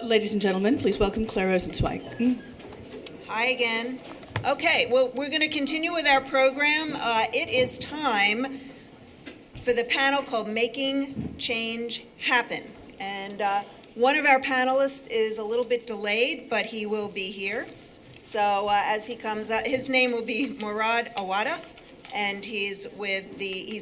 Ladies and gentlemen, please welcome Claire Rosenzweig. Hi again. Okay, well, we're going to continue with our program. It is time for the panel called Making Change Happen. And one of our panelists is a little bit delayed, but he will be here. So as he comes up, his name will be Murad Awada, and he's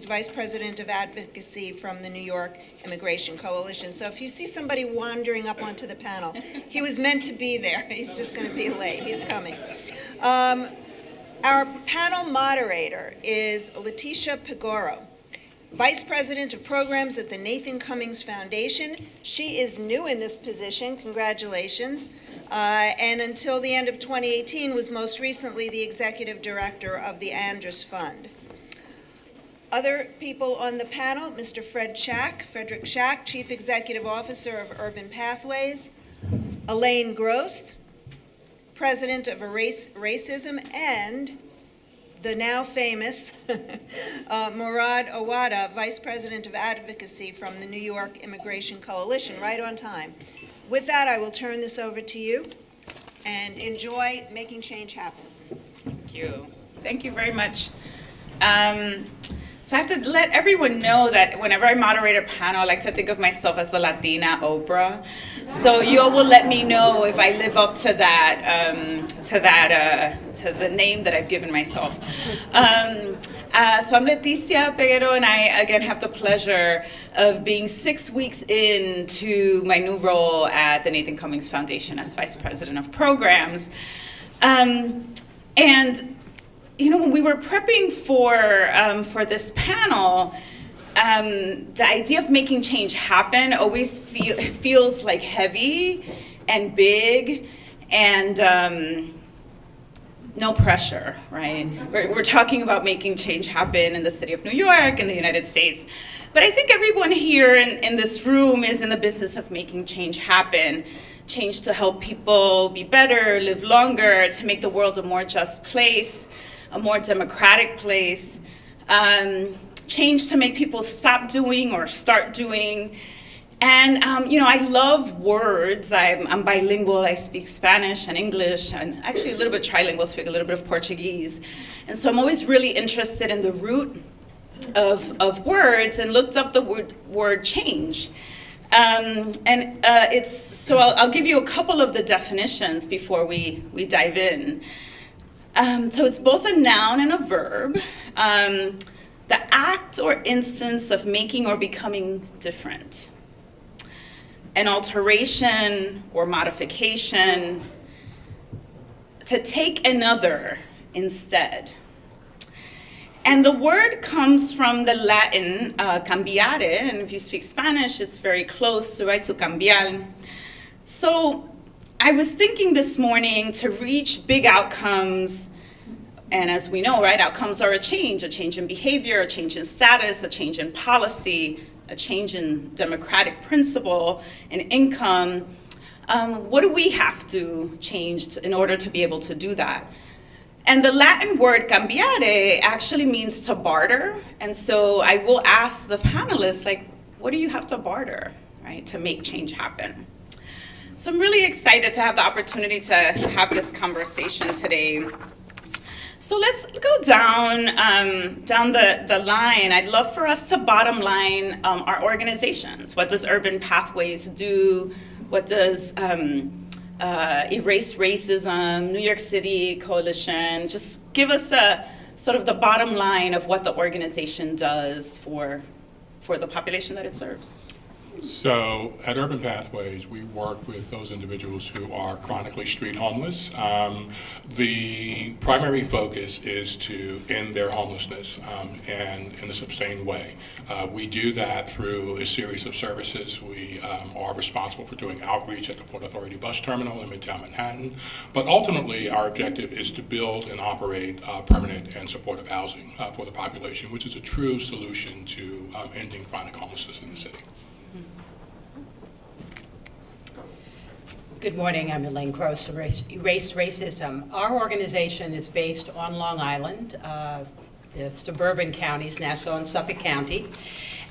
Vice President of Advocacy from the New York Immigration Coalition. So if you see somebody wandering up onto the panel, he was meant to be there. He's just going to be late. He's coming. Our panel moderator is Leticia Pigoro, Vice President of Programs at the Nathan Cummings Foundation. She is new in this position. Congratulations. And until the end of 2018 was most recently the Executive Director of the Andrus Fund. Other people on the panel, Mr. Frederick Schack, Chief Executive Officer of Urban Pathways, Elaine Gross, President of Erase Racism, and the now famous Murad Awada, Vice President of Advocacy from the New York Immigration Coalition, right on time. With that, I will turn this over to you, and enjoy making change happen. Thank you. Thank you very much. So I have to let everyone know that whenever I moderate a panel, I like to think of myself as a Latina Oprah. So you all will let me know if I live up to that, to the name that I've given myself. So I'm Leticia Pigoro, and I again have the pleasure of being 6 weeks into my new role at the Nathan Cummings Foundation as Vice President of Programs. And you know, when we were prepping for this panel, the idea of making change happen always feels like heavy and big and no pressure, right? We're talking about making change happen in the city of New York, in the United States. But I think everyone here in this room is in the business of making change happen. Change to help people be better, live longer, to make the world a more just place, a more democratic place, change to make people stop doing or start doing. And you know, I love words. I'm bilingual. I speak Spanish and English, and actually a little bit trilingual, speak a little bit of Portuguese. And so I'm always really interested in the root of words, and looked up the word change. So I'll give you a couple of the definitions before we dive in. So it's both a noun and a verb. The act or instance of making or becoming different. An alteration or modification. To take another instead. And the word comes from the Latin cambiare, and if you speak Spanish, it's very close, right, to cambiar. So I was thinking this morning, to reach big outcomes, and as we know, right, outcomes are a change in behavior, a change in status, a change in policy, a change in democratic principle and income. What do we have to change in order to be able to do that? And the Latin word cambiare actually means to barter. And so I will ask the panelists, like, what do you have to barter, right, to make change happen? So I'm really excited to have the opportunity to have this conversation today. So let's go down the line. I'd love for us to bottom line our organizations. What does Urban Pathways do? What does Erase Racism, New York City Coalition? Just give us a sort of the bottom line of what the organization does for the population that it serves. So at Urban Pathways, we work with those individuals who are chronically street homeless. The primary focus is to end their homelessness and in a sustained way. We do that through a series of services. We are responsible for doing outreach at the Port Authority bus terminal in Midtown Manhattan. But ultimately, our objective is to build and operate permanent and supportive housing for the population, which is a true solution to ending chronic homelessness in the city. Good morning, I'm Elaine Gross, Erase Racism. Our organization is based on Long Island, the suburban counties, Nassau and Suffolk County,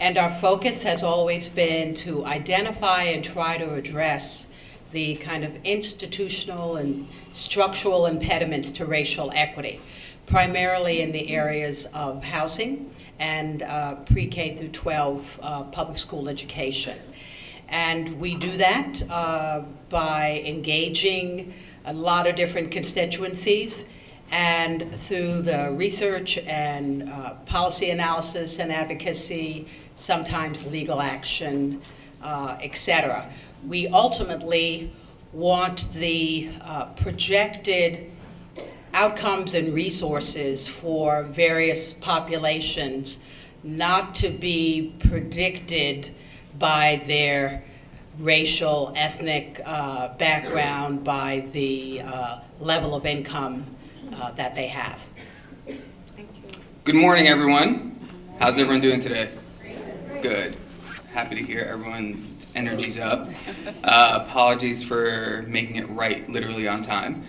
and our focus has always been to identify and try to address the kind of institutional and structural impediments to racial equity, primarily in the areas of housing and pre-K through 12 public school education. And we do that by engaging a lot of different constituencies, and through the research and policy analysis and advocacy, sometimes legal action, et cetera. We ultimately want the projected outcomes and resources for various populations not to be predicted by their racial, ethnic background, by the level of income that they have. Good morning, everyone. How's everyone doing today? Good. Happy to hear everyone's energy's up. Apologies for making it right literally on time.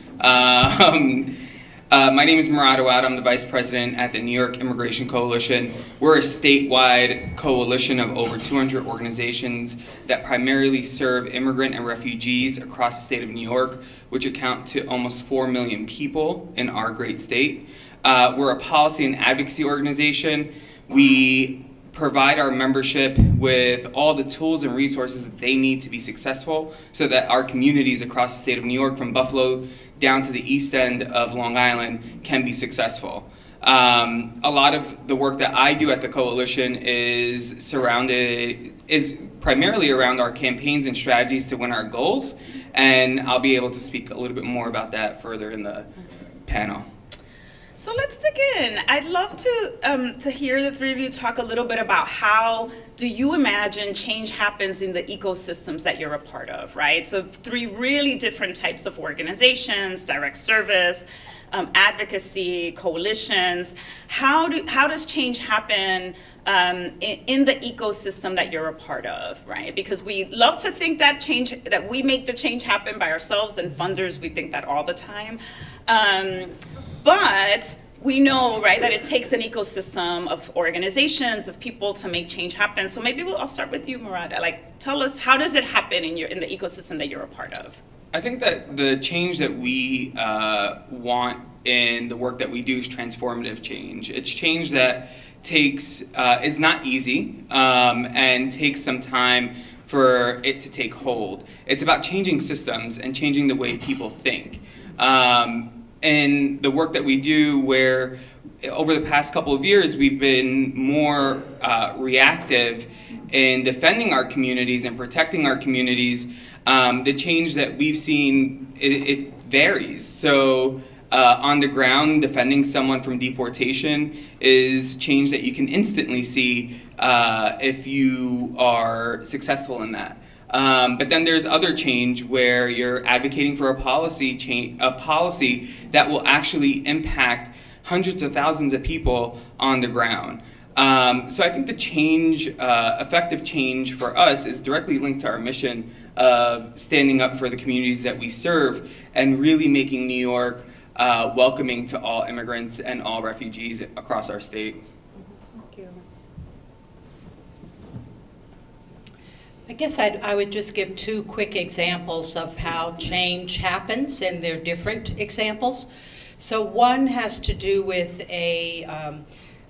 My name is Murad Awad. I'm the Vice President at the New York Immigration Coalition. We're a statewide coalition of over 200 organizations that primarily serve immigrant and refugees across the state of New York, which account to almost 4 million people in our great state. We're a policy and advocacy organization. We provide our membership with all the tools and resources that they need to be successful so that our communities across the state of New York, from Buffalo down to the east end of Long Island, can be successful. A lot of the work that I do at the coalition is primarily around our campaigns and strategies to win our goals, and I'll be able to speak a little bit more about that further in the panel. So let's dig in. I'd love to hear the three of you talk a little bit about how do you imagine change happens in the ecosystems that you're a part of, right? So 3 really different types of organizations: direct service, advocacy, coalitions. How does change happen in the ecosystem that you're a part of, right? Because we love to think that we make the change happen by ourselves, and funders, we think that all the time. But we know, right, that it takes an ecosystem of organizations, of people to make change happen. So maybe I'll start with you, Murad. Tell us, how does it happen in the ecosystem that you're a part of? I think that the change that we want in the work that we do is transformative change. It's change that is not easy and takes some time for it to take hold. It's about changing systems and changing the way people think. And the work that we do, where over the past couple of years we've been more reactive in defending our communities and protecting our communities, the change that we've seen, it varies. So on the ground, defending someone from deportation is change that you can instantly see if you are successful in that. But then there's other change where you're advocating for a policy that will actually impact hundreds of thousands of people on the ground. So I think the change, effective change for us, is directly linked to our mission of standing up for the communities that we serve and really making New York welcoming to all immigrants and all refugees across our state. Thank you. I guess I would just give 2 quick examples of how change happens, and they're different examples. So one has to do with a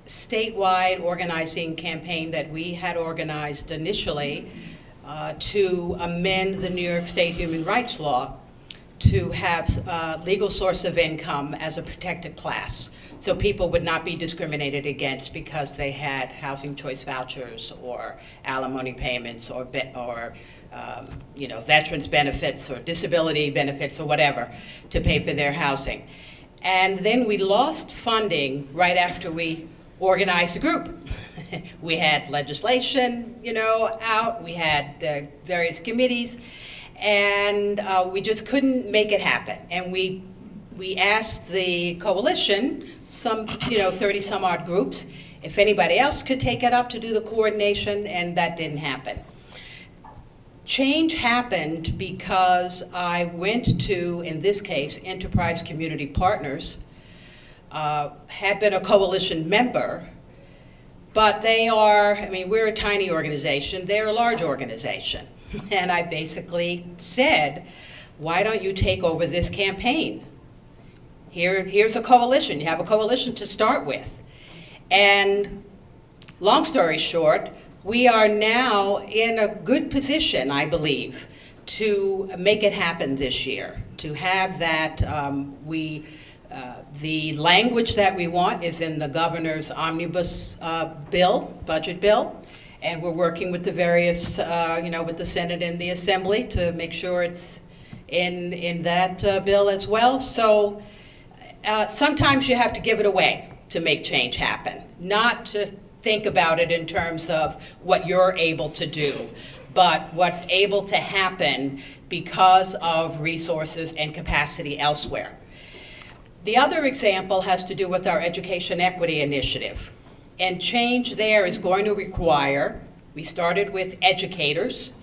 statewide organizing campaign that we had organized initially to amend the New York State human rights law to have legal source of income as a protected class. So people would not be discriminated against because they had housing choice vouchers or alimony payments or veterans benefits or disability benefits or whatever to pay for their housing. And then we lost funding right after we organized the group. We had legislation, out, we had various committees, and we just couldn't make it happen. And we asked the coalition, some 30 some odd groups, if anybody else could take it up to do the coordination, and that didn't happen. Change happened because I went to, in this case, Enterprise Community Partners, had been a coalition member, but we're a tiny organization, they're a large organization. And I basically said, why don't you take over this campaign? Here's a coalition. You have a coalition to start with. And long story short, we are now in a good position, I believe, to make it happen this year, to have that. The language that we want is in the governor's omnibus budget bill, and we're working with the various, with the Senate and the Assembly to make sure it's in that bill as well. So sometimes you have to give it away to make change happen, not to think about it in terms of what you're able to do, but what's able to happen because of resources and capacity elsewhere. The other example has to do with our Education Equity Initiative. And change there is going to require, we started with educators.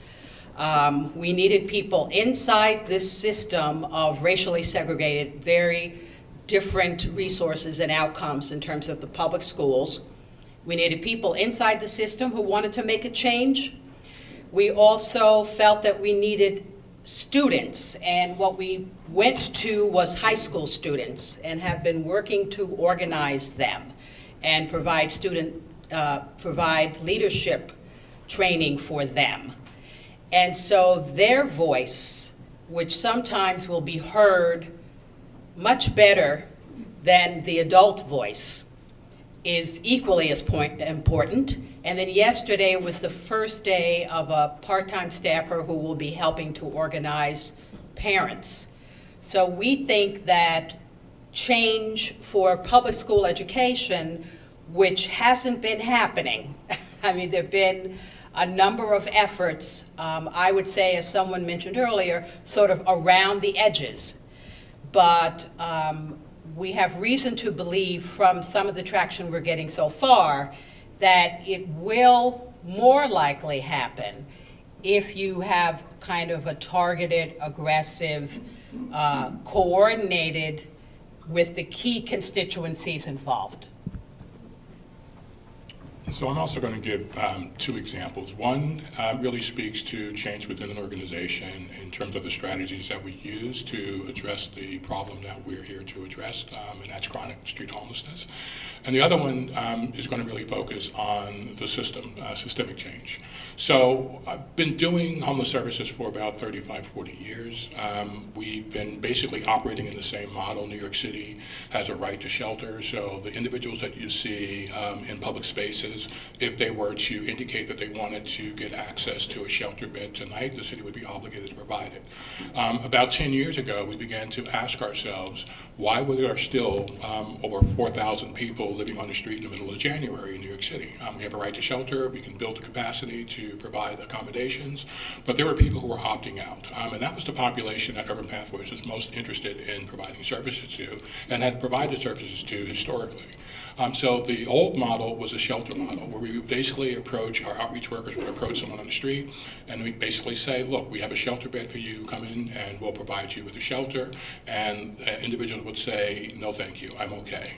We needed people inside this system of racially segregated, very different resources and outcomes in terms of the public schools. We needed people inside the system who wanted to make a change. We also felt that we needed students, and what we went to was high school students and have been working to organize them and provide leadership training for them. And so their voice, which sometimes will be heard much better than the adult voice, is equally as important. And then yesterday was the first day of a part-time staffer who will be helping to organize parents. So we think that change for public school education, which hasn't been happening, I mean, there have been a number of efforts, I would say, as someone mentioned earlier, sort of around the edges. But we have reason to believe from some of the traction we're getting so far that it will more likely happen if you have kind of a targeted, aggressive, coordinated with the key constituencies involved. So I'm also going to give two examples. One really speaks to change within an organization in terms of the strategies that we use to address the problem that we're here to address, and that's chronic street homelessness. And the other one is going to really focus on the systemic change. So I've been doing homeless services for about 35, 40 years. We've been basically operating in the same model. New York City has a right to shelter, so the individuals that you see in public spaces, if they were to indicate that they wanted to get access to a shelter bed tonight, the city would be obligated to provide it. About 10 years ago, we began to ask ourselves, why were there still over 4,000 people living on the street in the middle of January in New York City? We have a right to shelter, we can build the capacity to provide accommodations, but there were people who were opting out. And that was the population that Urban Pathways was most interested in providing services to and had provided services to historically. So the old model was a shelter model where we would basically approach, our outreach workers would approach someone on the street and we'd basically say, look, we have a shelter bed for you, come in and we'll provide you with a shelter. And individuals would say, no thank you, I'm okay,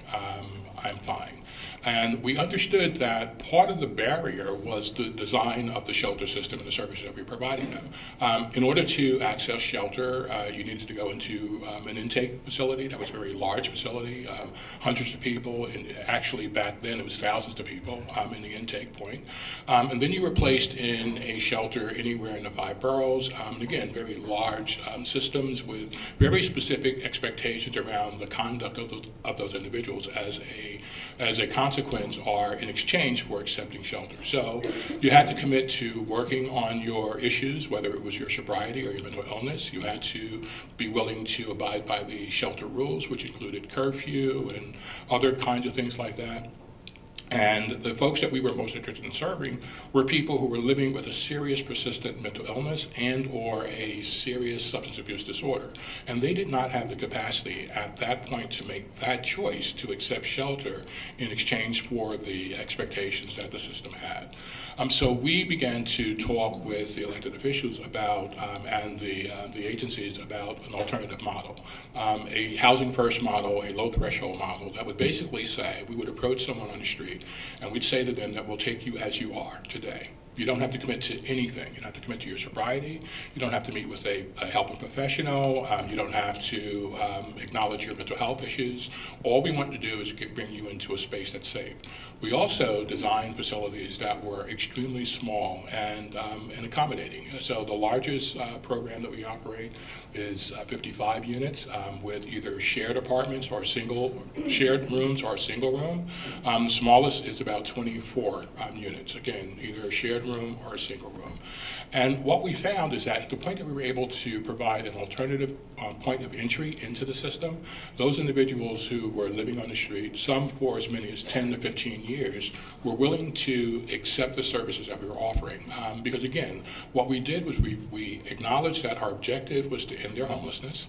I'm fine. And we understood that part of the barrier was the design of the shelter system and the services that we were providing them. In order to access shelter, you needed to go into an intake facility. That was a very large facility, hundreds of people, and actually back then it was thousands of people in the intake point. And then you were placed in a shelter anywhere in the 5 boroughs. Again, very large systems with very specific expectations around the conduct of those individuals as a consequence or in exchange for accepting shelter. So you had to commit to working on your issues, whether it was your sobriety or your mental illness. You had to be willing to abide by the shelter rules, which included curfew and other kinds of things like that. And the folks that we were most interested in serving were people who were living with a serious, persistent mental illness and or a serious substance abuse disorder. And they did not have the capacity at that point to make that choice to accept shelter in exchange for the expectations that the system had. So we began to talk with the elected officials about, and the agencies about an alternative model, a housing first model, a low threshold model that would basically say we would approach someone on the street and we'd say to them that we'll take you as you are today. You don't have to commit to anything. You don't have to commit to your sobriety. You don't have to meet with a helping professional. You don't have to acknowledge your mental health issues. All we want to do is bring you into a space that's safe. We also designed facilities that were extremely small and accommodating. So the largest program that we operate is 55 units with either shared apartments or shared rooms or a single room. The smallest is about 24 units. Again, either a shared room or a single room. And what we found is that at the point that we were able to provide an alternative point of entry into the system, those individuals who were living on the street, some for as many as 10 to 15 years, were willing to accept the services that we were offering. Because again, what we did was we acknowledged that our objective was to end their homelessness.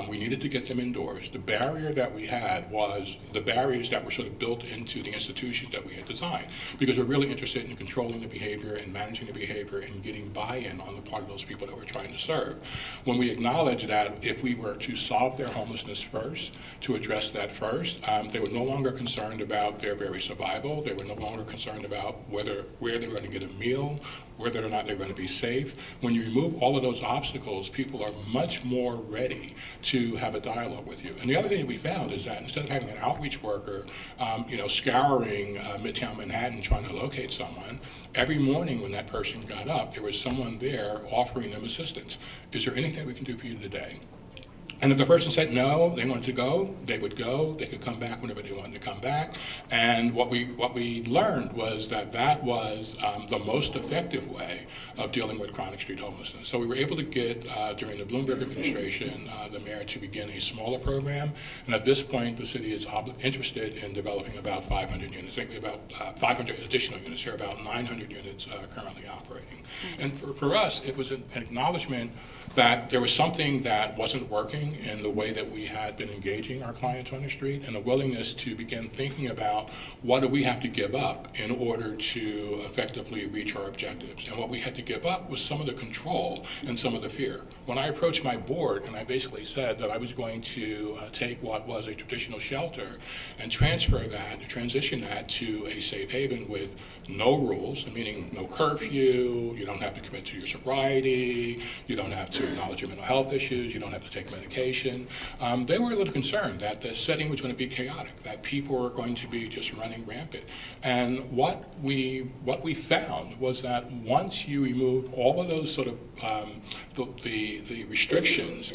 We needed to get them indoors. The barrier that we had was the barriers that were sort of built into the institutions that we had designed, because we're really interested in controlling the behavior and managing the behavior and getting buy-in on the part of those people that we're trying to serve. When we acknowledged that if we were to solve their homelessness first, to address that first, they were no longer concerned about their very survival. They were no longer concerned about where they were going to get a meal, whether or not they're going to be safe. When you remove all of those obstacles, people are much more ready to have a dialogue with you. And the other thing that we found is that instead of having an outreach worker, scouring Midtown Manhattan trying to locate someone, every morning when that person got up, there was someone there offering them assistance. Is there anything we can do for you today? And if the person said no, they wanted to go, they would go. They could come back whenever they wanted to come back. And what we learned was that was the most effective way of dealing with chronic street homelessness. So we were able to get, during the Bloomberg administration, the mayor to begin a smaller program. And at this point, the city is interested in developing about 500 units, about 500 additional units. There are about 900 units currently operating. And for us, it was an acknowledgement that there was something that wasn't working in the way that we had been engaging our clients on the street, and a willingness to begin thinking about what do we have to give up in order to effectively reach our objectives. And what we had to give up was some of the control and some of the fear. When I approached my board and I basically said that I was going to take what was a traditional shelter and transition that to a safe haven with no rules, meaning no curfew, you don't have to commit to your sobriety, you don't have to acknowledge your mental health issues, you don't have to take medication. They were a little concerned that the setting was going to be chaotic, that people were going to be just running rampant. And what we found was that once you remove all of those sort of the restrictions,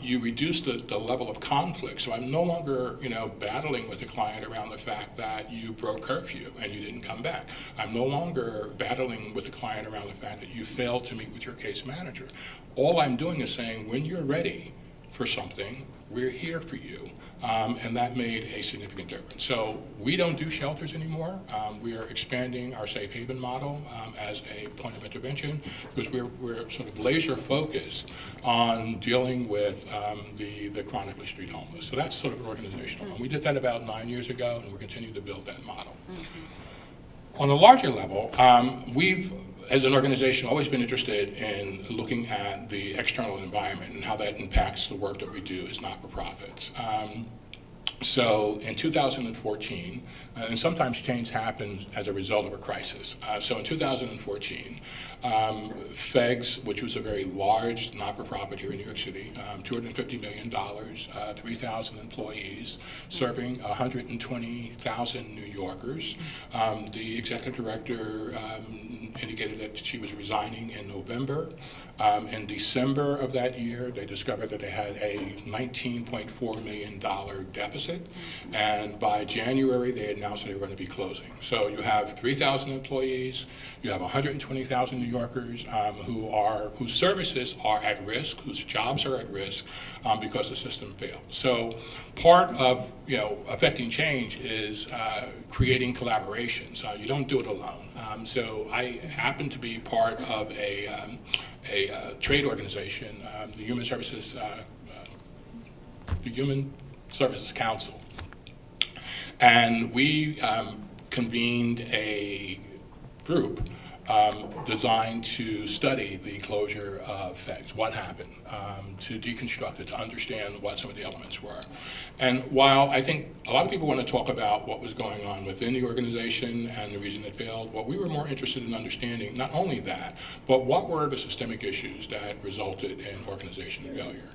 you reduce the level of conflict. So I'm no longer battling with a client around the fact that you broke curfew and you didn't come back. I'm no longer battling with a client around the fact that you failed to meet with your case manager. All I'm doing is saying, when you're ready for something, we're here for you. And that made a significant difference. So we don't do shelters anymore. We are expanding our safe haven model as a point of intervention, because we're sort of laser focused on dealing with the chronically street homeless. So that's sort of an organizational one. We did that about 9 years ago, and we're continuing to build that model. On a larger level, we've, as an organization, always been interested in looking at the external environment and how that impacts the work that we do as not-for-profits. So in 2014, and sometimes change happens as a result of a crisis. So in 2014, FEGS, which was a very large not-for-profit here in New York City, $250 million, 3,000 employees, serving 120,000 New Yorkers. The executive director indicated that she was resigning in November. In December of that year, they discovered that they had a $19.4 million deficit, and by January, they announced they were going to be closing. So you have 3,000 employees, you have 120,000 New Yorkers whose services are at risk, whose jobs are at risk because the system failed. So part of affecting change is creating collaborations. You don't do it alone. So I happen to be part of a trade organization, the Human Services Council, and we convened a group designed to study the closure effects, what happened, to deconstruct it, to understand what some of the elements were. And while I think a lot of people want to talk about what was going on within the organization and the reason it failed, what we were more interested in understanding, not only that, but what were the systemic issues that resulted in organization failure.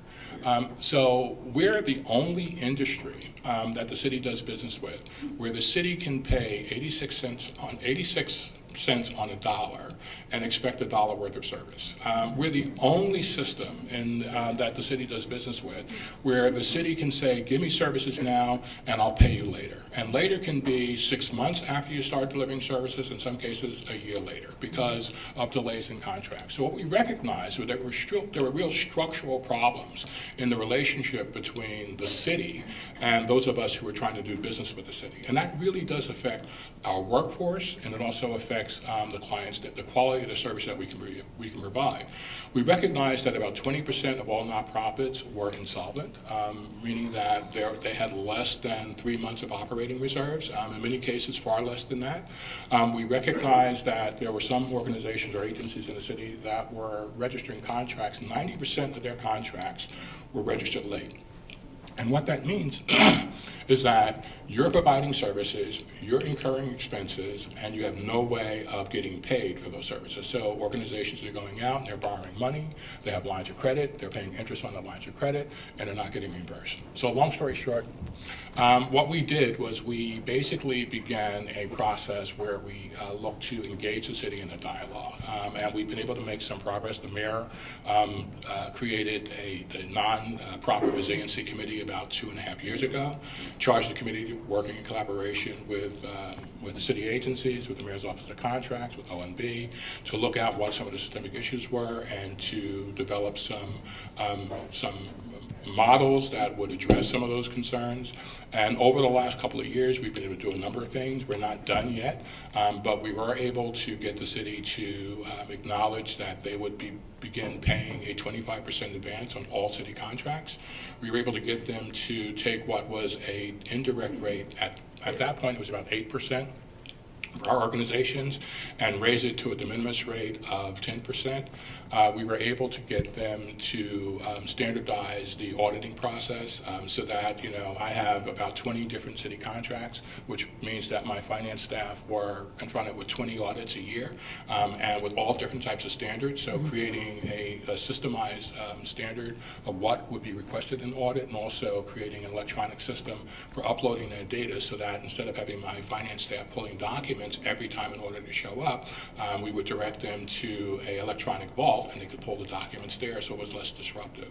So we're the only industry that the city does business with where the city can pay 86 cents on a dollar and expect $1 worth of service. We're the only system that the city does business with where the city can say, give me services now and I'll pay you later. And later can be 6 months after you start delivering services, in some cases a year later, because of delays in contracts. So what we recognized was that there were real structural problems in the relationship between the city and those of us who are trying to do business with the city. And that really does affect our workforce, and it also affects the clients, the quality of the service that we can provide. We recognize that about 20% of all nonprofits were insolvent, meaning that they had less than 3 months of operating reserves, in many cases far less than that. We recognize that there were some organizations or agencies in the city that were registering contracts. 90% of their contracts were registered late. And what that means is that you're providing services, you're incurring expenses, and you have no way of getting paid for those services. So organizations are going out and they're borrowing money, they have lines of credit, they're paying interest on the lines of credit, and they're not getting reimbursed. So long story short, what we did was we basically began a process where we looked to engage the city in a dialogue. And we've been able to make some progress. The mayor created the non-profit resiliency committee about 2.5 years ago, charged the committee to working in collaboration with city agencies, with the Mayor's Office of Contracts, with ONB, to look at what some of the systemic issues were and to develop some models that would address some of those concerns. And over the last couple of years, we've been able to do a number of things. We're not done yet, but we were able to get the city to acknowledge that they would begin paying a 25% advance on all city contracts. We were able to get them to take what was an indirect rate, at that point it was about 8%, for our organizations, and raise it to a de minimis rate of 10%. We were able to get them to standardize the auditing process so that, I have about 20 different city contracts, which means that my finance staff were confronted with 20 audits a year, and with all different types of standards. So creating a systemized standard of what would be requested in audit, and also creating an electronic system for uploading that data so that instead of having my finance staff pulling documents every time an auditor show up, we would direct them to an electronic vault and they could pull the documents there, so it was less disruptive.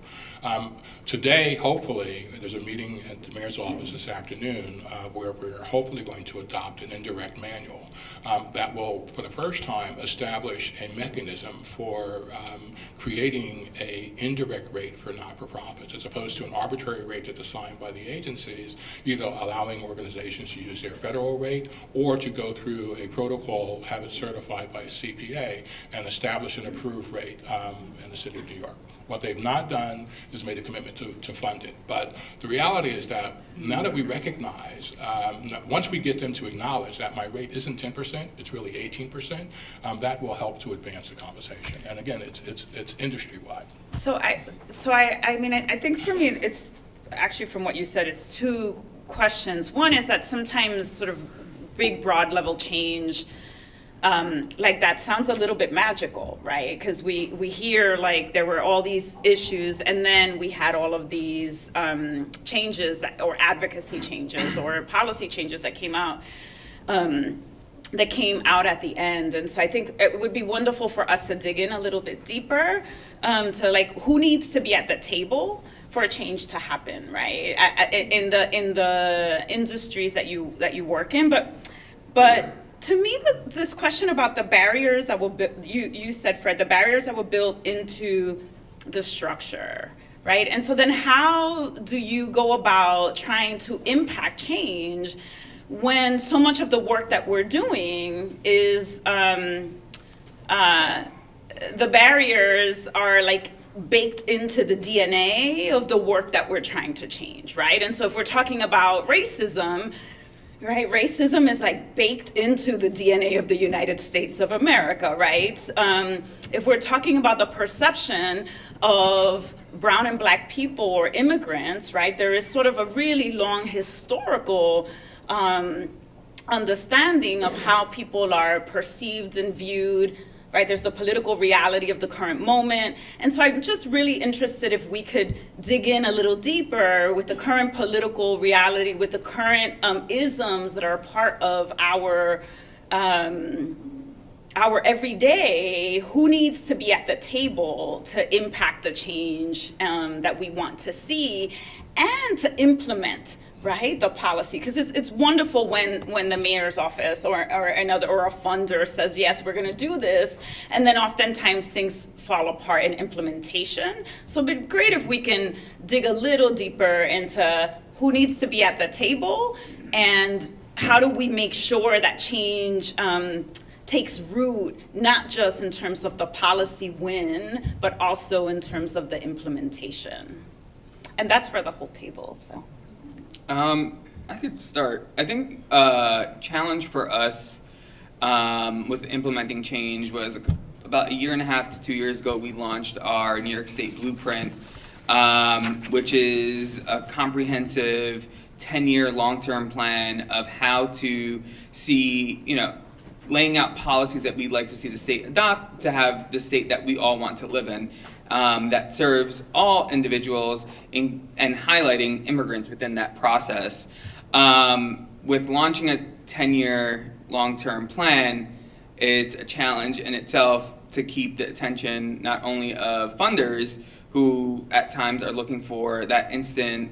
Today, hopefully, there's a meeting at the mayor's office this afternoon where we're hopefully going to adopt an indirect manual that will, for the first time, establish a mechanism for creating an indirect rate for not-for-profits, as opposed to an arbitrary rate that's assigned by the agencies, either allowing organizations to use their federal rate or to go through a protocol, have it certified by a CPA, and establish an approved rate in the city of New York. What they've not done is made a commitment to fund it. But the reality is that now that we recognize, once we get them to acknowledge that my rate isn't 10%, it's really 18%, that will help to advance the conversation. And again, it's industry-wide. So I think for me, it's actually from what you said, it's two questions. One is that sometimes sort of big, broad level change like that sounds a little bit magical, right? Because we hear like there were all these issues, and then we had all of these changes or advocacy changes or policy changes that came out at the end. And so I think it would be wonderful for us to dig in a little bit deeper to like who needs to be at the table for a change to happen, right? In the industries that you work in, but to me, this question about the barriers that will you said, Fred, the barriers that were built into the structure, right? And so then how do you go about trying to impact change when so much of the work that we're doing is the barriers are like baked into the DNA of the work that we're trying to change, right? And so if we're talking about racism, right? Racism is like baked into the DNA of the United States of America, right? If we're talking about the perception of brown and black people or immigrants, right, there is sort of a really long historical understanding of how people are perceived and viewed, right? There's the political reality of the current moment. And so I'm just really interested if we could dig in a little deeper with the current political reality, with the current isms that are a part of our everyday. Who needs to be at the table to impact the change that we want to see and to implement, right, the policy? Because it's wonderful when the mayor's office or a funder says, yes, we're going to do this, and then oftentimes things fall apart in implementation. So it'd be great if we can dig a little deeper into who needs to be at the table and how do we make sure that change takes root, not just in terms of the policy win, but also in terms of the implementation. And that's for the whole table, so. I could start. I think challenge for us with implementing change was about 1.5 to 2 years ago. We launched our New York State Blueprint, which is a comprehensive 10-year long-term plan of how to see, laying out policies that we'd like to see the state adopt to have the state that we all want to live in. That serves all individuals and highlighting immigrants within that process. With launching a 10-year long-term plan, it's a challenge in itself to keep the attention not only of funders who at times are looking for that instant,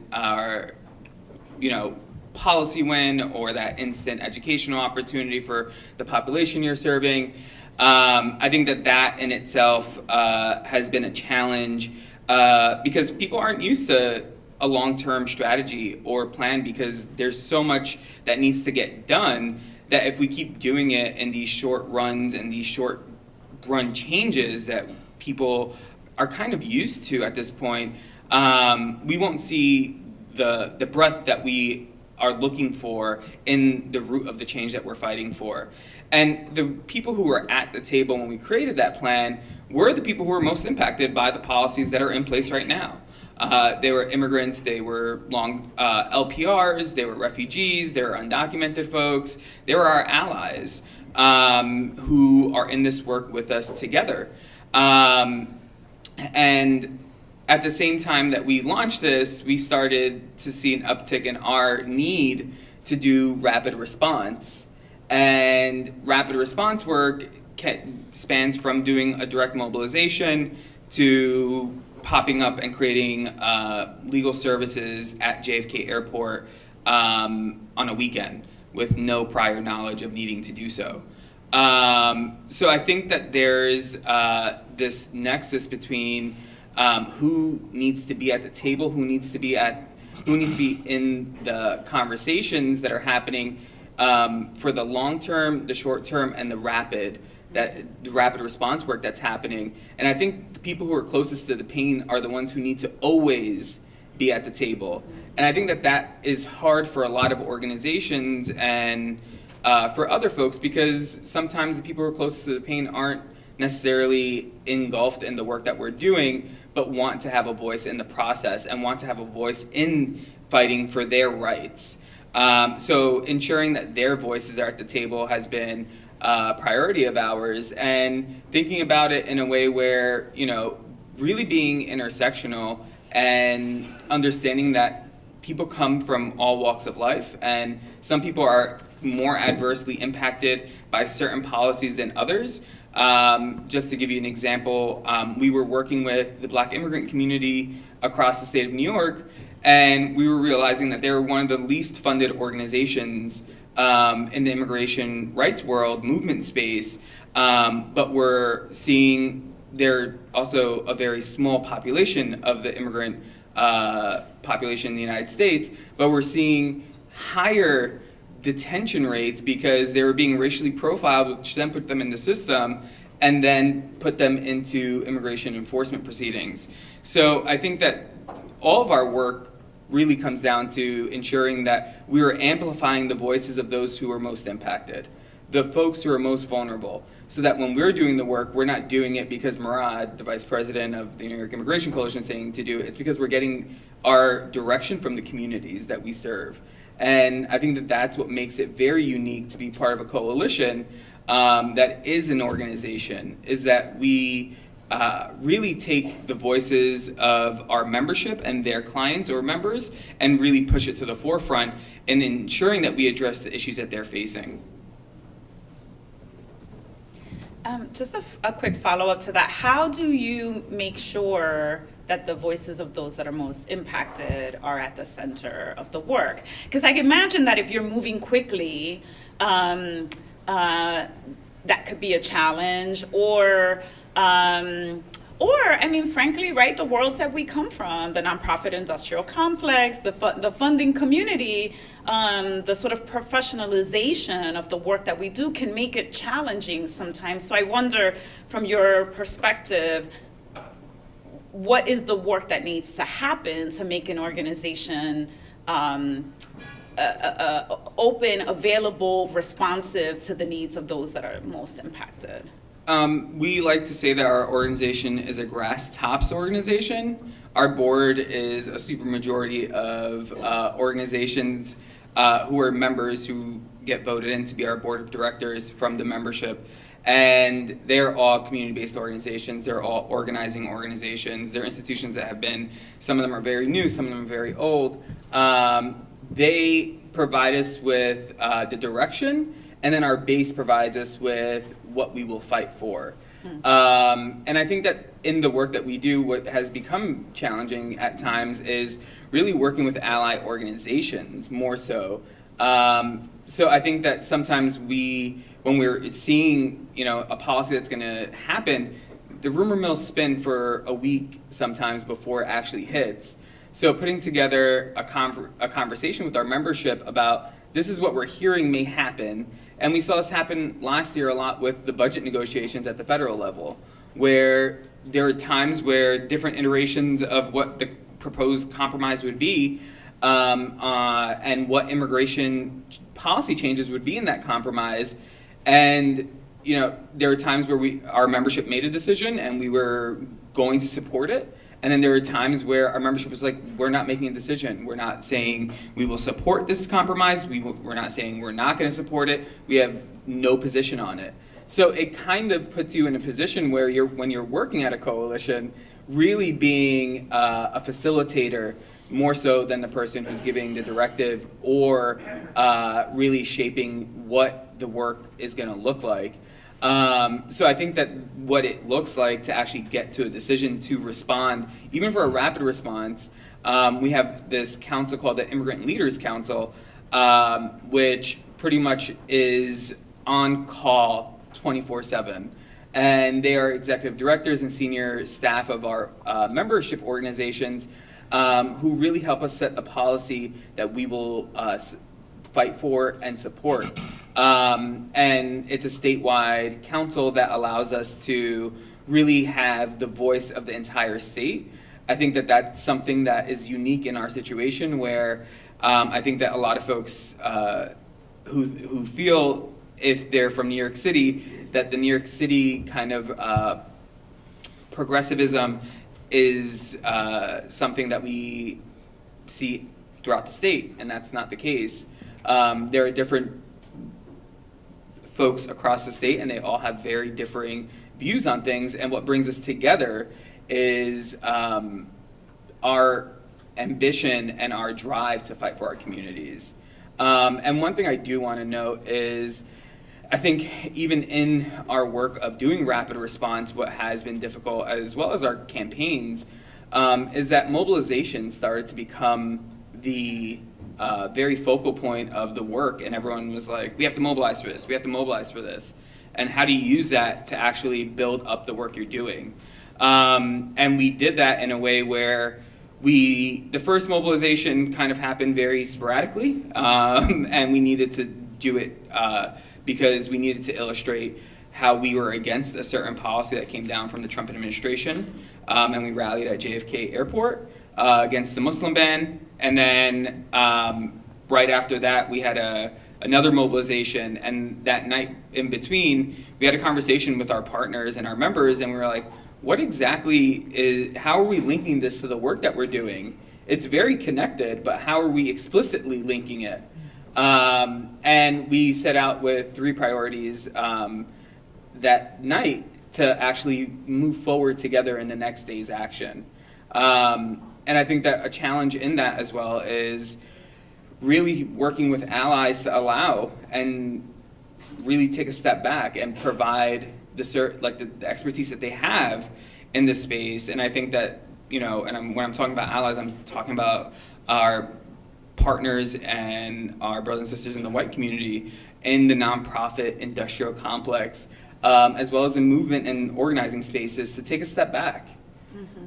policy win or that instant educational opportunity for the population you're serving. I think that in itself has been a challenge because people aren't used to a long-term strategy or plan because there's so much that needs to get done that if we keep doing it in these short runs and these short run changes that people are kind of used to at this point, we won't see the breadth that we are looking for in the root of the change that we're fighting for. And the people who were at the table when we created that plan were the people who were most impacted by the policies that are in place right now. They were immigrants, they were LPRs, they were refugees, they were undocumented folks, they were our allies who are in this work with us together. And at the same time that we launched this, we started to see an uptick in our need to do rapid response. And rapid response work spans from doing a direct mobilization to popping up and creating legal services at JFK Airport on a weekend with no prior knowledge of needing to do so. So I think that there's this nexus between who needs to be at the table, who needs to be in the conversations that are happening for the long term, the short term, and the rapid response work that's happening. And I think the people who are closest to the pain are the ones who need to always be at the table. And I think that is hard for a lot of organizations and for other folks because sometimes the people who are closest to the pain aren't necessarily engulfed in the work that we're doing, but want to have a voice in the process and want to have a voice in fighting for their rights. So ensuring that their voices are at the table has been a priority of ours, and thinking about it in a way where, really being intersectional and understanding that people come from all walks of life, and some people are more adversely impacted by certain policies than others. Just to give you an example, we were working with the Black immigrant community across the state of New York, and we were realizing that they were one of the least funded organizations in the immigration rights world, movement space, but we're seeing they're also a very small population of the immigrant population in the United States, but we're seeing higher detention rates because they were being racially profiled, which then put them in the system and then put them into immigration enforcement proceedings. So I think that all of our work really comes down to ensuring that we are amplifying the voices of those who are most impacted, the folks who are most vulnerable, so that when we're doing the work, we're not doing it because Murad, the vice president of the New York Immigration Coalition, is saying to do it. It's because we're getting our direction from the communities that we serve. And I think that that's what makes it very unique to be part of a coalition that is an organization, is that we really take the voices of our membership and their clients or members and really push it to the forefront in ensuring that we address the issues that they're facing. Just a quick follow-up to that. How do you make sure that the voices of those that are most impacted are at the center of the work? Because I can imagine that if you're moving quickly, that could be a challenge, or I mean, frankly, right, the worlds that we come from, the nonprofit industrial complex, the funding community, the sort of professionalization of the work that we do can make it challenging sometimes. So I wonder, from your perspective, what is the work that needs to happen to make an organization open, available, responsive to the needs of those that are most impacted? We like to say that our organization is a grass tops organization. Our board is a supermajority of organizations who are members who get voted in to be our board of directors from the membership. And they're all community-based organizations. They're all organizing organizations. They're institutions that have been, some of them are very new, some of them are very old. They provide us with the direction, and then our base provides us with what we will fight for. And I think that in the work that we do, what has become challenging at times is really working with ally organizations more so. So I think that sometimes when we're seeing, a policy that's going to happen, the rumor mills spin for a week sometimes before it actually hits. So putting together a conversation with our membership about this is what we're hearing may happen. And we saw this happen last year a lot with the budget negotiations at the federal level, where there are times where different iterations of what the proposed compromise would be and what immigration policy changes would be in that compromise. And there were times where our membership made a decision and we were going to support it. And then there were times where our membership was like, we're not making a decision. We're not saying we will support this compromise. We're not saying we're not going to support it. We have no position on it. So it kind of puts you in a position where when you're working at a coalition, really being a facilitator more so than the person who's giving the directive or really shaping what the work is going to look like. So I think that what it looks like to actually get to a decision to respond, even for a rapid response, we have this council called the Immigrant Leaders Council, which pretty much is on call 24/7. And they are executive directors and senior staff of our membership organizations who really help us set a policy that we will fight for and support. And it's a statewide council that allows us to really have the voice of the entire state. I think that that's something that is unique in our situation where I think that a lot of folks who feel, if they're from New York City, that the New York City kind of progressivism is something that we see throughout the state, and that's not the case. There are different folks across the state, and they all have very differing views on things, and what brings us together is our ambition and our drive to fight for our communities. And one thing I do want to note is, I think even in our work of doing rapid response, what has been difficult, as well as our campaigns, is that mobilization started to become the very focal point of the work, and everyone was like, we have to mobilize for this, we have to mobilize for this. And how do you use that to actually build up the work you're doing? And we did that in a way where the first mobilization kind of happened very sporadically, and we needed to do it because we needed to illustrate how we were against a certain policy that came down from the Trump administration, and we rallied at JFK Airport. against the Muslim ban, and then right after that we had another mobilization, and that night in between we had a conversation with our partners and our members, and we were like, what exactly how are we linking this to the work that we're doing? It's very connected, but how are we explicitly linking it? And we set out with 3 priorities that night to actually move forward together in the next day's action. And I think that a challenge in that as well is really working with allies to allow and really take a step back and provide the expertise that they have in this space. And I think that, when I'm talking about allies, I'm talking about our partners and our brothers and sisters in the white community in the nonprofit industrial complex, as well as in movement and organizing spaces, to take a step back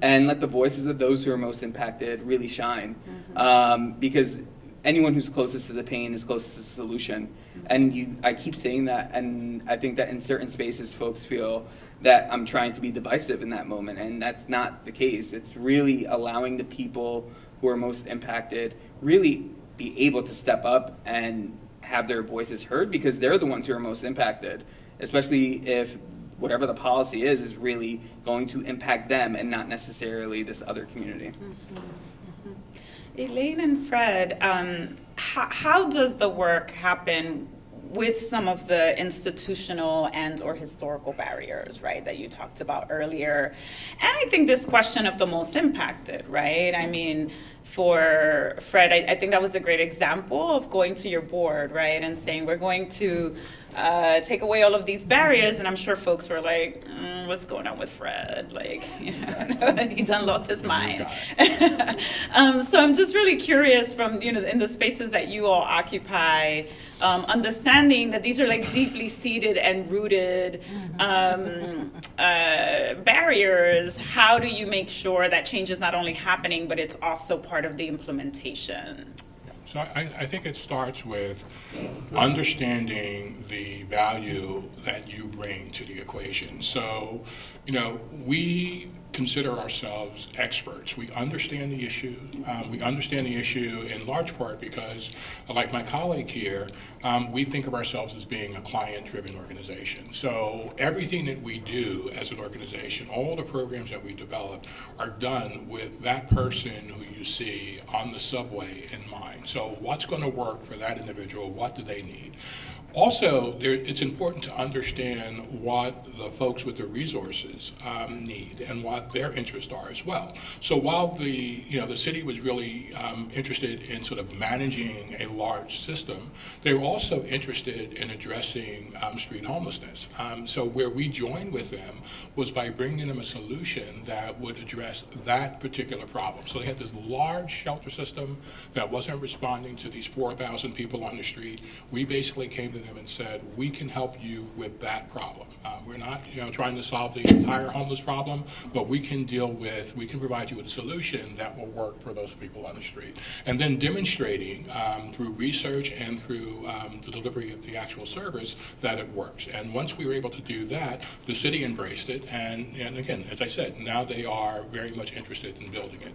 and let the voices of those who are most impacted really shine. Because anyone who's closest to the pain is closest to the solution. And I keep saying that, and I think that in certain spaces folks feel that I'm trying to be divisive in that moment, and that's not the case. It's really allowing the people who are most impacted really be able to step up and have their voices heard, because they're the ones who are most impacted, especially if whatever the policy is really going to impact them and not necessarily this other community. Elaine and Fred, how does the work happen with some of the institutional and or historical barriers, right, that you talked about earlier? And I think this question of the most impacted, right? I mean, for Fred, I think that was a great example of going to your board, right, and saying we're going to take away all of these barriers, and I'm sure folks were like, what's going on with Fred? Like, he done lost his mind. So I'm just really curious from, in the spaces that you all occupy, understanding that these are like deeply seated and rooted barriers. How do you make sure that change is not only happening, but it's also part of the implementation? So I think it starts with understanding the value that you bring to the equation. So, we consider ourselves experts. We understand the issue. We understand the issue in large part because, like my colleague here, we think of ourselves as being a client-driven organization. So everything that we do as an organization, all the programs that we develop, are done with that person who you see on the subway in mind. So what's going to work for that individual? What do they need? Also, it's important to understand what the folks with the resources need and what their interests are as well. So while the city was really interested in sort of managing a large system, they were also interested in addressing street homelessness. So where we joined with them was by bringing them a solution that would address that particular problem. So they had this large shelter system that wasn't responding to these 4,000 people on the street. We basically came to them and said, we can help you with that problem. We're not trying to solve the entire homeless problem, but we can provide you with a solution that will work for those people on the street. And then demonstrating through research and through the delivery of the actual service that it works. And once we were able to do that, the city embraced it, and again, as I said, now they are very much interested in building it.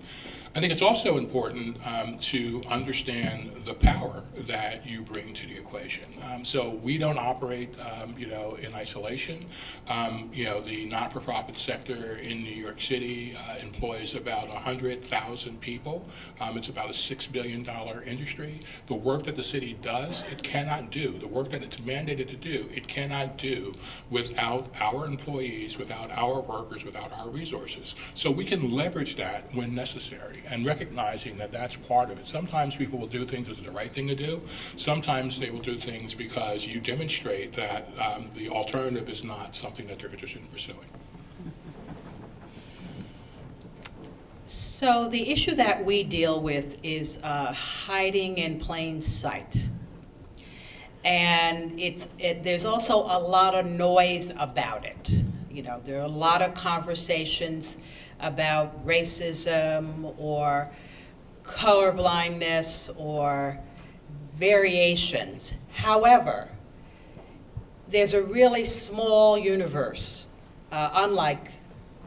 I think it's also important to understand the power that you bring to the equation. So we don't operate, in isolation. The not-for-profit sector in New York City employs about 100,000 people. It's about a $6 billion industry. The work that the city does, it cannot do. The work that it's mandated to do, it cannot do without our employees, without our workers, without our resources. So we can leverage that when necessary, and recognizing that that's part of it. Sometimes people will do things as the right thing to do. Sometimes they will do things because you demonstrate that the alternative is not something that they're interested in pursuing. So the issue that we deal with is hiding in plain sight. And there's also a lot of noise about it. There are a lot of conversations about racism or colorblindness or variations. However, there's a really small universe, unlike,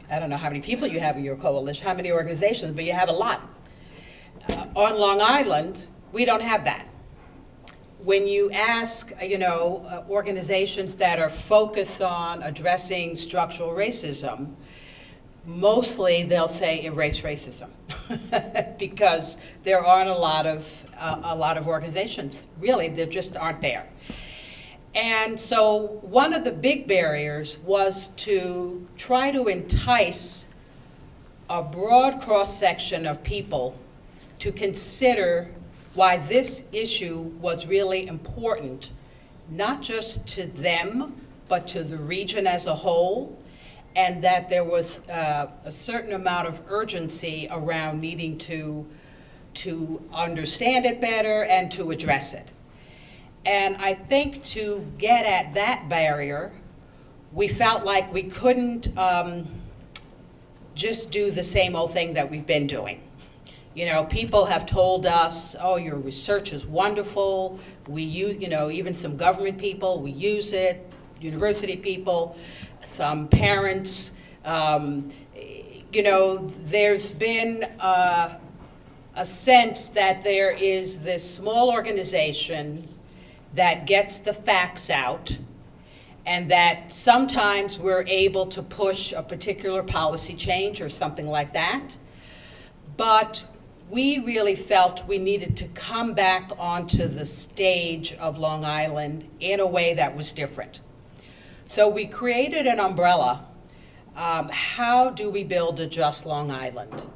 I don't know how many people you have in your coalition, how many organizations, but you have a lot. On Long Island, we don't have that. When you ask, organizations that are focused on addressing structural racism, mostly they'll say erase racism, because there aren't a lot of organizations. Really, there just aren't there. And so one of the big barriers was to try to entice a broad cross-section of people to consider why this issue was really important, not just to them, but to the region as a whole, and that there was a certain amount of urgency around needing to understand it better and to address it. And I think to get at that barrier, we felt like we couldn't just do the same old thing that we've been doing. People have told us, oh, your research is wonderful. We use, even some government people, we use it, university people, some parents. There's been a sense that there is this small organization that gets the facts out, and that sometimes we're able to push a particular policy change or something like that. But we really felt we needed to come back onto the stage of Long Island in a way that was different. So we created an umbrella. How do we build a just Long Island?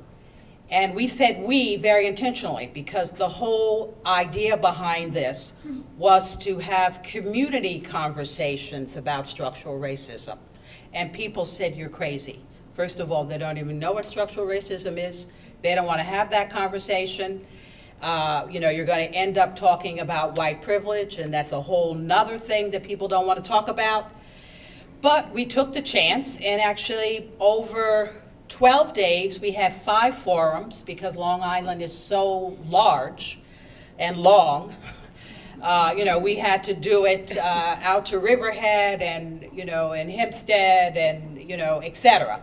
And we said we very intentionally, because the whole idea behind this was to have community conversations about structural racism. And people said, you're crazy. First of all, they don't even know what structural racism is. They don't want to have that conversation. You're going to end up talking about white privilege, and that's a whole nother thing that people don't want to talk about. But we took the chance, and actually over 12 days, we had 5 forums, because Long Island is so large and long. We had to do it out to Riverhead and, in Hempstead and, et cetera.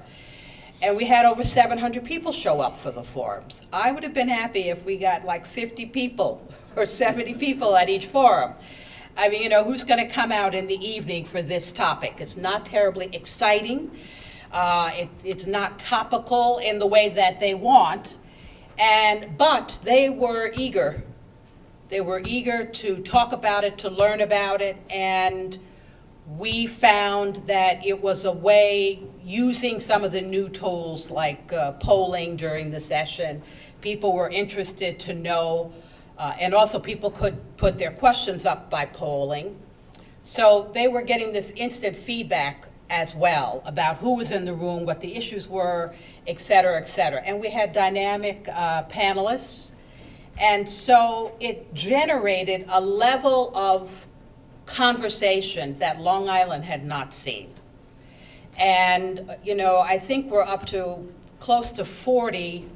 And we had over 700 people show up for the forums. I would have been happy if we got like 50 people or 70 people at each forum. I mean, who's going to come out in the evening for this topic? It's not terribly exciting. It's not topical in the way that they want. But they were eager. They were eager to talk about it, to learn about it, and we found that it was a way, using some of the new tools like polling during the session, people were interested to know, and also people could put their questions up by polling. So they were getting this instant feedback as well about who was in the room, what the issues were, et cetera, et cetera. And we had dynamic panelists. And so it generated a level of conversation that Long Island had not seen. And, I think we're up to close to 40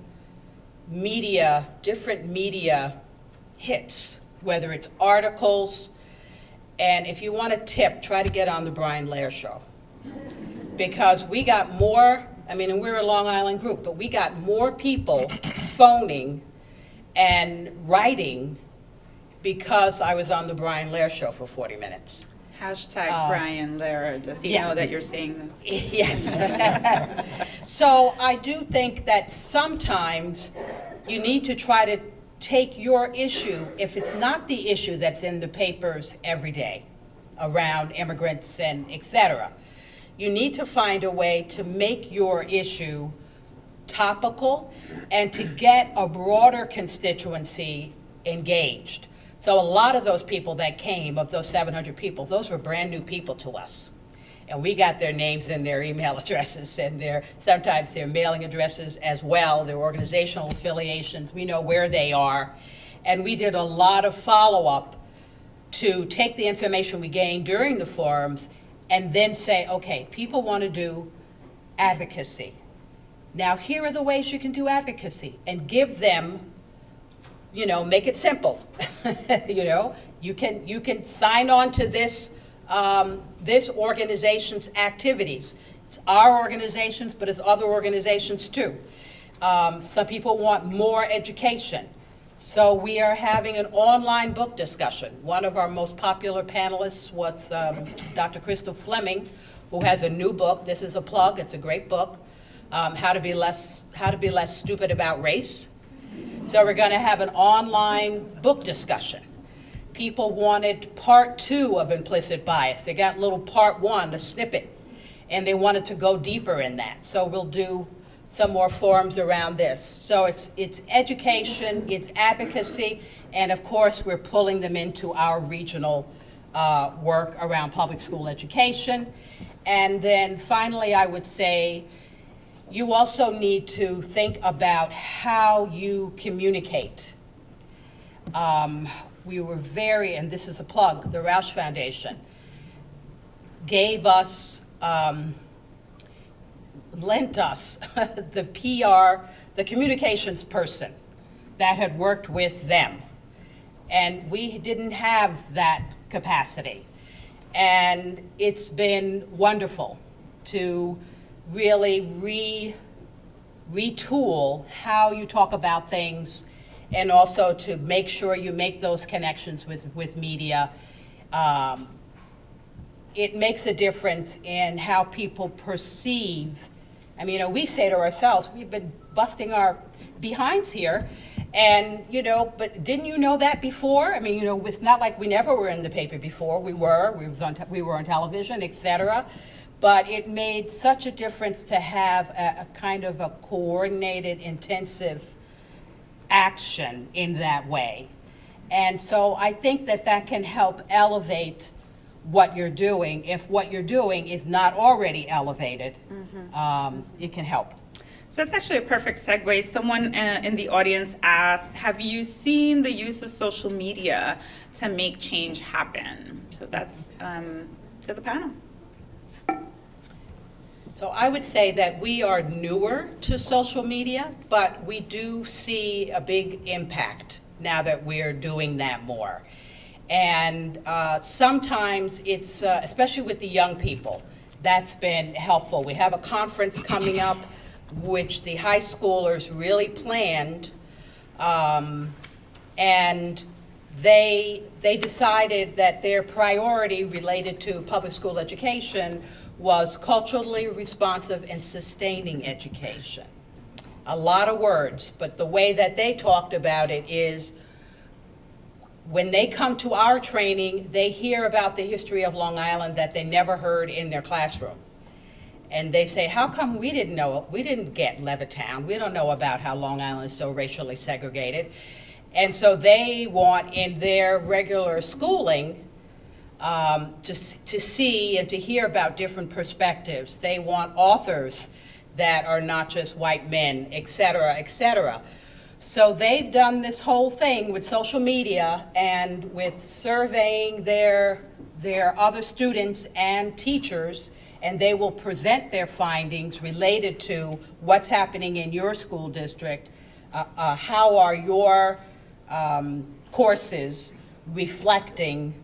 different media hits, whether it's articles. And if you want a tip, try to get on the Brian Lair show. Because we got more, and we're a Long Island group, but we got more people phoning and writing because I was on the Brian Lair show for 40 minutes. Hashtag Brian Lair. Does he know that you're saying this? Yes. So I do think that sometimes you need to try to take your issue, if it's not the issue that's in the papers every day around immigrants and et cetera, you need to find a way to make your issue topical and to get a broader constituency engaged. So a lot of those people that came, of those 700 people, those were brand new people to us. And we got their names and their email addresses and sometimes their mailing addresses as well, their organizational affiliations. We know where they are. And we did a lot of follow-up to take the information we gained during the forums and then say, okay, people want to do advocacy. Now, here are the ways you can do advocacy, and give them, make it simple. You can sign on to this organization's activities. It's our organizations, but it's other organizations too. Some people want more education. So we are having an online book discussion. One of our most popular panelists was Dr. Crystal Fleming, who has a new book. This is a plug. It's a great book. How to be less stupid about race. So we're going to have an online book discussion. People wanted part 2 of implicit bias. They got little part 1, a snippet, and they wanted to go deeper in that. So we'll do some more forums around this. So it's education, it's advocacy, and of course we're pulling them into our regional work around public school education. And then finally, I would say you also need to think about how you communicate. We were very, and this is a plug, the Roush Foundation gave us, lent us the PR, the communications person that had worked with them. And we didn't have that capacity. And it's been wonderful to really retool how you talk about things, and also to make sure you make those connections with media. It makes a difference in how people perceive. I mean, we say to ourselves, we've been busting our behinds here, and but didn't you know that before? I mean, it's not like we never were in the paper before. We were on television, etc. But it made such a difference to have a kind of a coordinated, intensive action in that way. And so I think that can help elevate what you're doing. If what you're doing is not already elevated, it can help. So that's actually a perfect segue. Someone in the audience asked, have you seen the use of social media to make change happen? So that's to the panel. So I would say that we are newer to social media, but we do see a big impact now that we're doing that more. And sometimes it's, especially with the young people, that's been helpful. We have a conference coming up which the high schoolers really planned, and they decided that their priority related to public school education was culturally responsive and sustaining education. A lot of words, but the way that they talked about it is when they come to our training, they hear about the history of Long Island that they never heard in their classroom. And they say, how come we didn't know it? We didn't get Levittown. We don't know about how Long Island is so racially segregated. And so they want in their regular schooling to see and to hear about different perspectives. They want authors that are not just white men, et cetera, et cetera. So they've done this whole thing with social media and with surveying their other students and teachers, and they will present their findings related to what's happening in your school district. How are your courses reflecting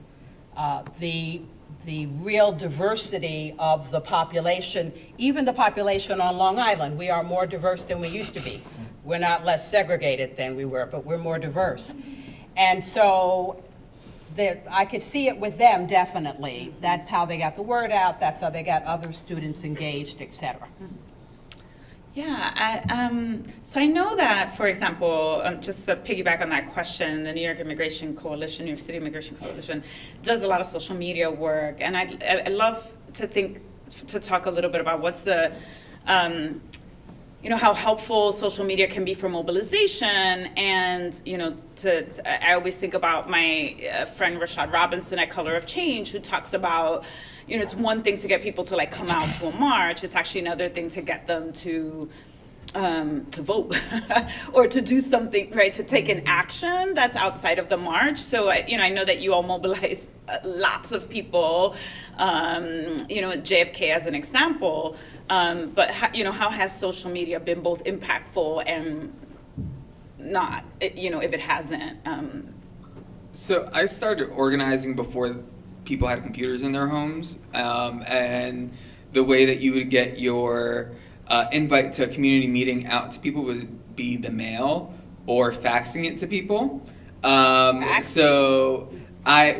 the real diversity of the population, even the population on Long Island. We are more diverse than we used to be. We're not less segregated than we were, but we're more diverse. And so I could see it with them, definitely. That's how they got the word out. That's how they got other students engaged, et cetera. Yeah, so I know that, for example, just to piggyback on that question, the New York Immigration Coalition, New York City Immigration Coalition, does a lot of social media work, and I'd love to talk a little bit about what's the, how helpful social media can be for mobilization, and I always think about my friend Rashad Robinson at Color of Change, who talks about, it's one thing to get people to come out to a march. It's actually another thing to get them to vote or to do something, right? To take an action that's outside of the march. So I know that you all mobilize lots of people. JFK as an example. But how has social media been both impactful and not? If it hasn't. So I started organizing before people had computers in their homes, and the way that you would get your invite to a community meeting out to people would be the mail, or faxing it to people. So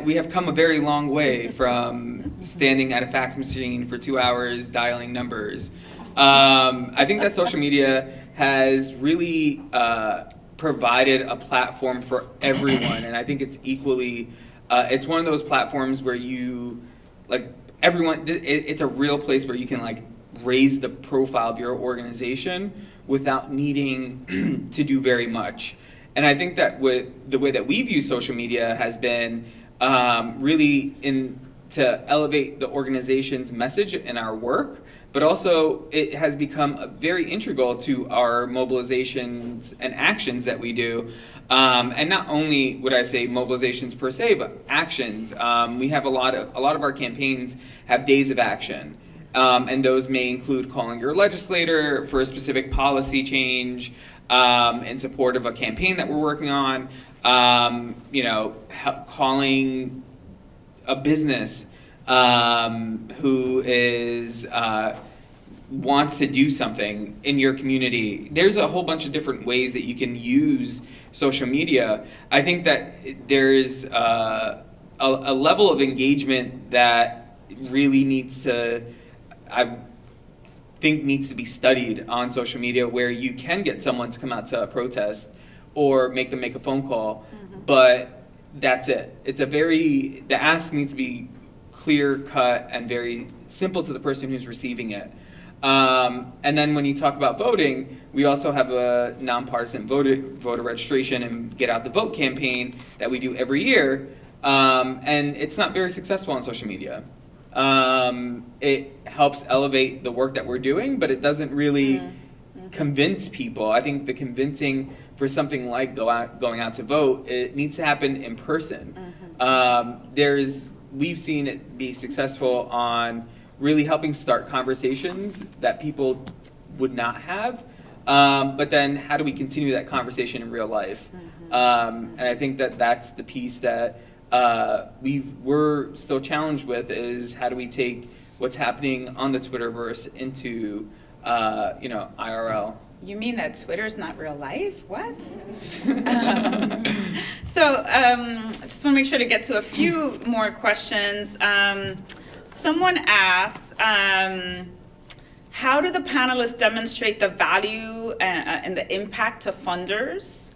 we have come a very long way from standing at a fax machine for 2 hours dialing numbers. I think that social media has really provided a platform for everyone, and I think it's equally, it's one of those platforms where you, like, everyone, it's a real place where you can, like, raise the profile of your organization without needing to do very much. And I think that with the way that we view social media has been really to elevate the organization's message and our work, but also it has become very integral to our mobilizations and actions that we do. And not only would I say mobilizations per se, but actions. We have a lot of our campaigns have days of action. And those may include calling your legislator for a specific policy change in support of a campaign that we're working on, calling a business who is wants to do something in your community. There's a whole bunch of different ways that you can use social media. I think that there's a level of engagement that really needs to be studied on social media, where you can get someone to come out to a protest or make them make a phone call, but that's it. The ask needs to be clear cut and very simple to the person who's receiving it. And then when you talk about voting, we also have a nonpartisan voter registration and Get Out the Vote campaign that we do every year, and it's not very successful on social media. It helps elevate the work that we're doing, but it doesn't really convince people. I think the convincing for something like going out to vote, it needs to happen in person. We've seen it be successful on really helping start conversations that people would not have, but then how do we continue that conversation in real life? And I think that that's the piece that we're still challenged with, is how do we take what's happening on the Twitterverse into IRL. You mean that Twitter's not real life? What? So I just want to make sure to get to a few more questions. Someone asks, how do the panelists demonstrate the value and the impact to funders?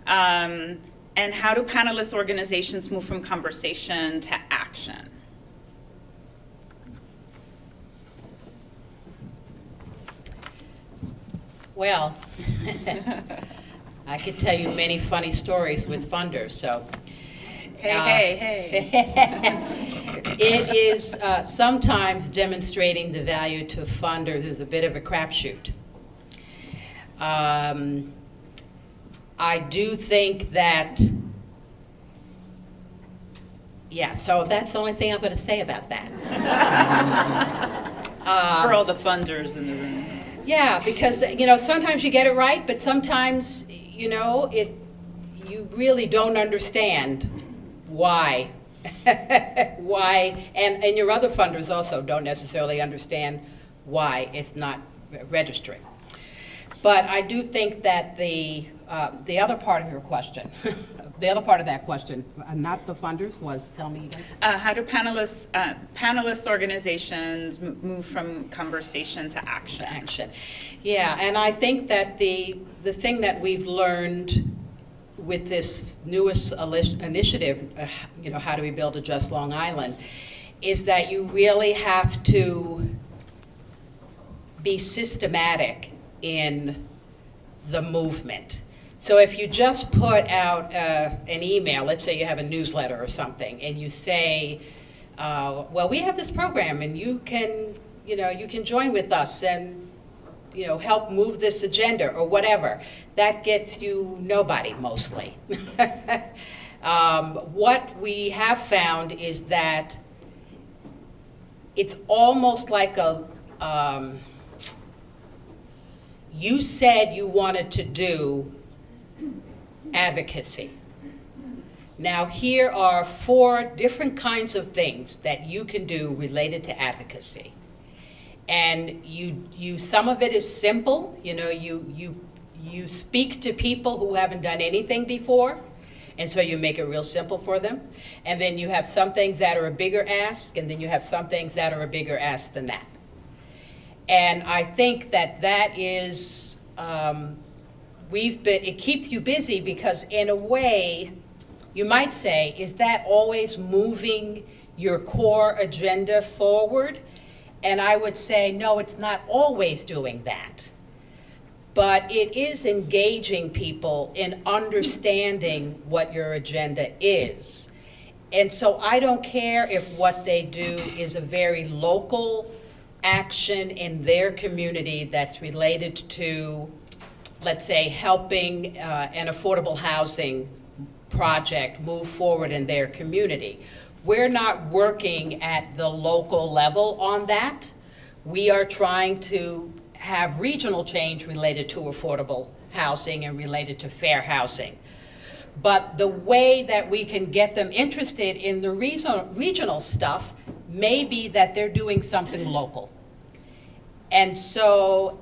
And how do panelist organizations move from conversation to action? Well, I could tell you many funny stories with funders, so. Hey. It is sometimes demonstrating the value to funders is a bit of a crapshoot. I do think that, so that's the only thing I'm going to say about that. For all the funders in the room. Yeah, because, sometimes you get it right, but sometimes, you really don't understand why. Why, and your other funders also don't necessarily understand why it's not registering. But I do think that the other part of your question, the other part of that question, not the funders, was, tell me again. How do panelist organizations move from conversation to action? Yeah, and I think that the thing that we've learned with this newest initiative, how do we build a just Long Island, is that you really have to be systematic in the movement. So if you just put out an email, let's say you have a newsletter or something, and you say, well, we have this program, and you can join with us and, help move this agenda or whatever, that gets you nobody, mostly. What we have found is that it's almost like you said you wanted to do advocacy. Now, here are 4 different kinds of things that you can do related to advocacy. And you some of it is simple, you you speak to people who haven't done anything before, and so you make it real simple for them. And then you have some things that are a bigger ask, and then you have some things that are a bigger ask than that. And I think that is, it keeps you busy because in a way, you might say, is that always moving your core agenda forward? And I would say, no, it's not always doing that. But it is engaging people in understanding what your agenda is. And so I don't care if what they do is a very local action in their community that's related to, let's say, helping an affordable housing project move forward in their community. We're not working at the local level on that. We are trying to have regional change related to affordable housing and related to fair housing. But the way that we can get them interested in the regional stuff may be that they're doing something local. And so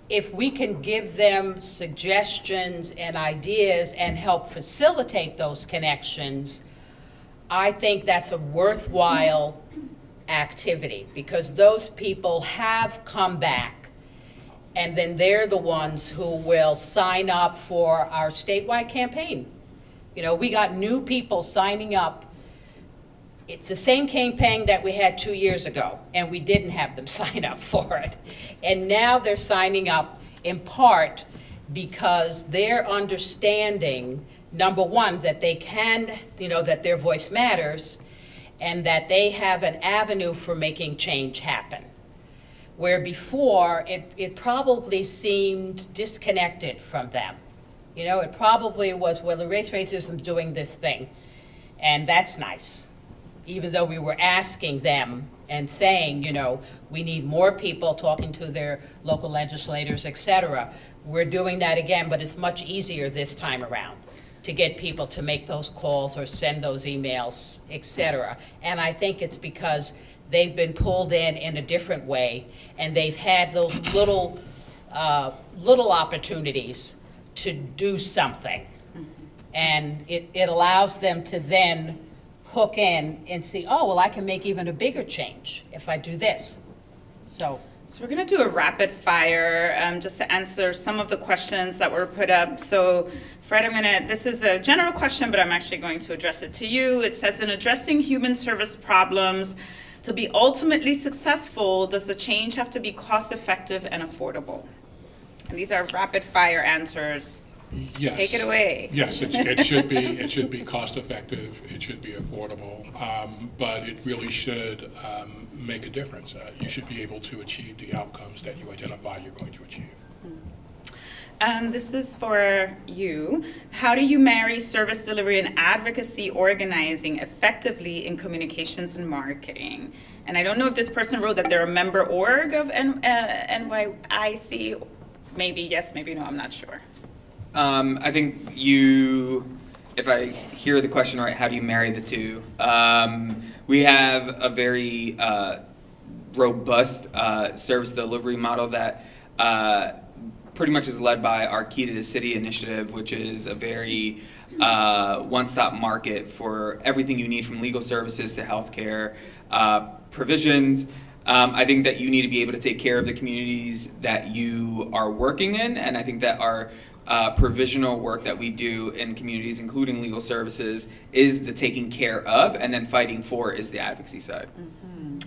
if we can give them suggestions and ideas and help facilitate those connections, I think that's a worthwhile activity, because those people have come back, and then they're the ones who will sign up for our statewide campaign. You know, we got new people signing up. It's the same campaign that we had 2 years ago, and we didn't have them sign up for it. And now they're signing up in part because they're understanding, number one, that they can, that their voice matters, and that they have an avenue for making change happen. Where before, it probably seemed disconnected from them. It probably was, well, the racism is doing this thing, and that's nice. Even though we were asking them and saying, we need more people talking to their local legislators, et cetera. We're doing that again, but it's much easier this time around to get people to make those calls or send those emails, et cetera. And I think it's because they've been pulled in a different way, and they've had those little opportunities to do something. And it allows them to then hook in and see, oh, well, I can make even a bigger change if I do this. So we're going to do a rapid fire just to answer some of the questions that were put up. So Fred, this is a general question, but I'm actually going to address it to you. It says, in addressing human service problems, to be ultimately successful, does the change have to be cost-effective and affordable? And these are rapid-fire answers. Yes. Take it away. Yes, it should be cost-effective. It should be affordable, but it really should make a difference. You should be able to achieve the outcomes that you identify you're going to achieve. This is for you. How do you marry service delivery and advocacy organizing effectively in communications and marketing? And I don't know if this person wrote that they're a member org of NYIC. Maybe yes, maybe no, I'm not sure. I think if I hear the question right, how do you marry the two? We have a very robust service delivery model that pretty much is led by our Key to the City initiative, which is a very one-stop market for everything you need from legal services to healthcare provisions. I think that you need to be able to take care of the communities that you are working in, and I think that our provisional work that we do in communities, including legal services, is the taking care of, and then fighting for is the advocacy side. Mm-hmm.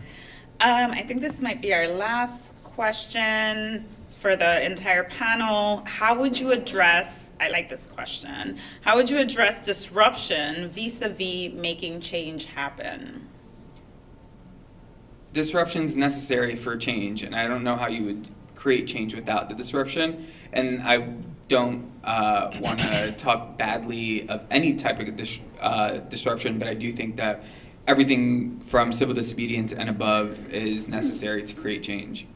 I think this might be our last question. It's for the entire panel. How would you address, I like this question, how would you address disruption vis-a-vis making change happen? Disruption's necessary for change, and I don't know how you would create change without the disruption. And I don't want to talk badly of any type of disruption, but I do think that everything from civil disobedience and above is necessary to create change.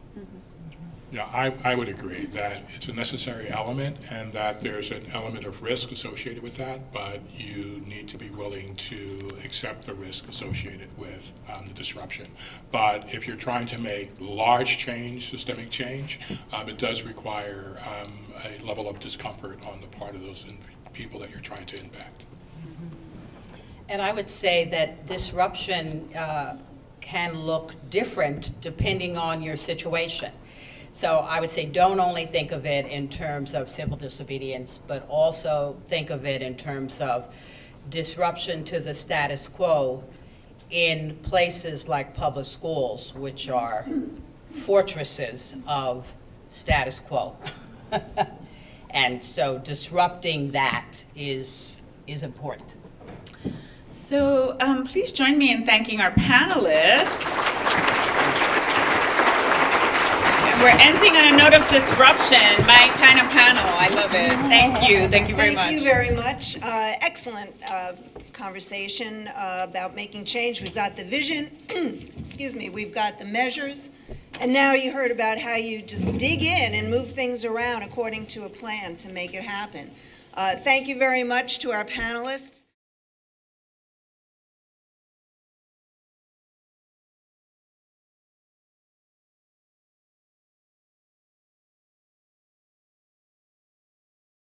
Yeah, I would agree that it's a necessary element and that there's an element of risk associated with that, but you need to be willing to accept the risk associated with the disruption. But if you're trying to make large change, systemic change, it does require a level of discomfort on the part of those people that you're trying to impact. And I would say that disruption can look different depending on your situation. So I would say don't only think of it in terms of civil disobedience, but also think of it in terms of disruption to the status quo in places like public schools, which are fortresses of status quo. And so disrupting that is important. So please join me in thanking our panelists. And we're ending on a note of disruption, my kind of panel. I love it. Thank you. Thank you very much. Thank you very much. Excellent conversation about making change. We've got the vision, excuse me, we've got the measures, and now you heard about how you just dig in and move things around according to a plan to make it happen. Thank you very much to our panelists.